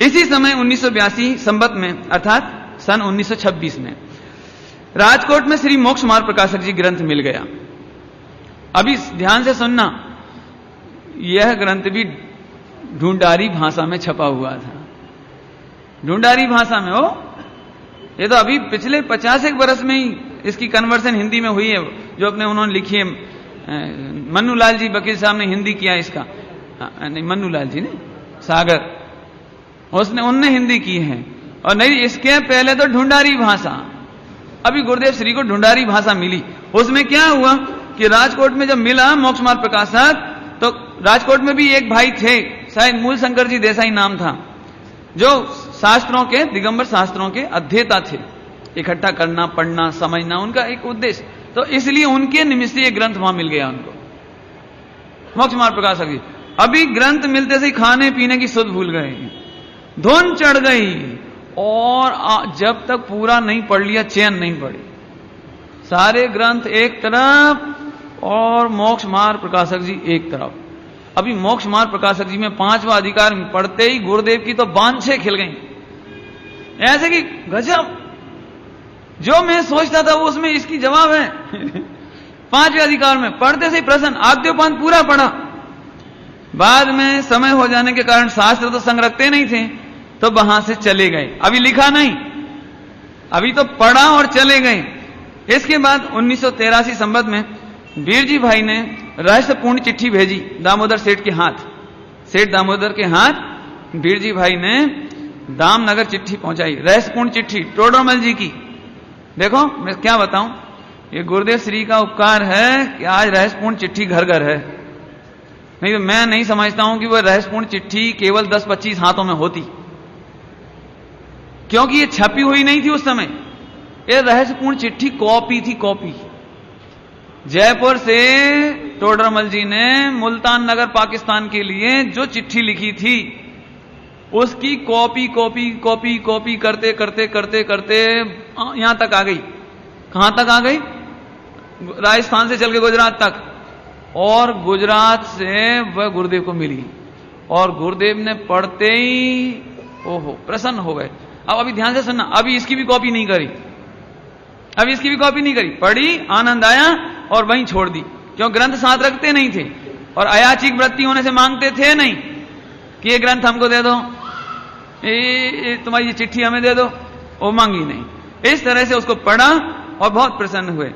इसी समय 1982 संवत में अर्थात सन 1926 में राजकोट में श्री मोक्ष मार्ग प्रकाशक जी ग्रंथ मिल गया। अभी ध्यान से सुनना, यह ग्रंथ भी ढूंढारी भाषा में छपा हुआ था। ढूंढारी भाषा में हो, ये तो अभी पिछले 50 वर्ष में ही इसकी कन्वर्सन हिंदी में हुई है, जो अपने उन्होंने लिखी है। मन्नूलाल जी वकील साहब ने हिंदी किया इसका, नहीं मन्नूलाल जी ने, सागर, उनने हिंदी की है। और नहीं, इसके पहले तो ढूंढारी भाषा, अभी गुरुदेव श्री को ढूंढारी भाषा मिली। उसमें क्या हुआ कि राजकोट में जब मिला मोक्ष मार्ग प्रकाशक, तो राजकोट में भी एक भाई थे, शायद मूल शंकर जी देसाई नाम था, जो शास्त्रों के, दिगंबर शास्त्रों के अध्येता थे। इकट्ठा करना, पढ़ना, समझना उनका एक उद्देश्य, तो इसलिए उनके निमित्त से ये ग्रंथ वहां मिल गया उनको, मोक्ष मार्ग प्रकाशक जी। अभी ग्रंथ मिलते से खाने पीने की सुध भूल गए, धुन चढ़ गई, और जब तक पूरा नहीं पढ़ लिया चैन नहीं पड़ी। सारे ग्रंथ एक तरफ और मोक्ष मार्ग प्रकाशक जी एक तरफ। अभी मोक्ष मार्ग प्रकाशक जी में 5वां अधिकार पढ़ते ही गुरुदेव की तो बांछें खिल गई, ऐसे कि गजब, जो मैं सोचता था वो उसमें इसकी जवाब है। 5वें अधिकार में पढ़ते से ही प्रसन्न, आद्योपांत पूरा पढ़ा। बाद में समय हो जाने के कारण शास्त्र तो संग रखते नहीं थे, तो वहां से चले गए। अभी लिखा नहीं, अभी तो पढ़ा और चले गए। इसके बाद 1983 संवत में वीर जी भाई ने रहस्यपूर्ण चिट्ठी भेजी दामोदर सेठ के हाथ। सेठ दामोदर के हाथ वीर जी भाई ने दामनगर चिट्ठी पहुंचाई, रहस्यपूर्ण चिट्ठी टोडरमल जी की। देखो मैं क्या बताऊं, ये गुरुदेव श्री का उपकार है कि आज रहस्यपूर्ण चिट्ठी घर घर है। नहीं तो मैं नहीं समझता हूं कि वह रहस्यपूर्ण चिट्ठी केवल 10-25 हाथों में होती, क्योंकि ये छपी हुई नहीं थी उस समय। ये रहस्यपूर्ण चिट्ठी कॉपी थी, कॉपी। जयपुर से टोडरमल जी ने मुल्तान नगर पाकिस्तान के लिए जो चिट्ठी लिखी थी, उसकी कॉपी कॉपी कॉपी कॉपी करते करते करते करते यहां तक आ गई। कहां तक आ गई? राजस्थान से चल के गुजरात तक, और गुजरात से वह गुरुदेव को मिली, और गुरुदेव ने पढ़ते ही ओहो प्रसन्न हो गए। अब अभी ध्यान से सुनना, अभी इसकी भी कॉपी नहीं करी, अभी इसकी भी कॉपी नहीं करी, पढ़ी, आनंद आया और वहीं छोड़ दी। क्यों? ग्रंथ साथ रखते नहीं थे, और अयाचिक वृत्ति होने से मांगते थे नहीं कि ये ग्रंथ हमको दे दो, तुम्हारी ये चिट्ठी हमें दे दो, वो मांगी नहीं। इस तरह से उसको पढ़ा और बहुत प्रसन्न हुए।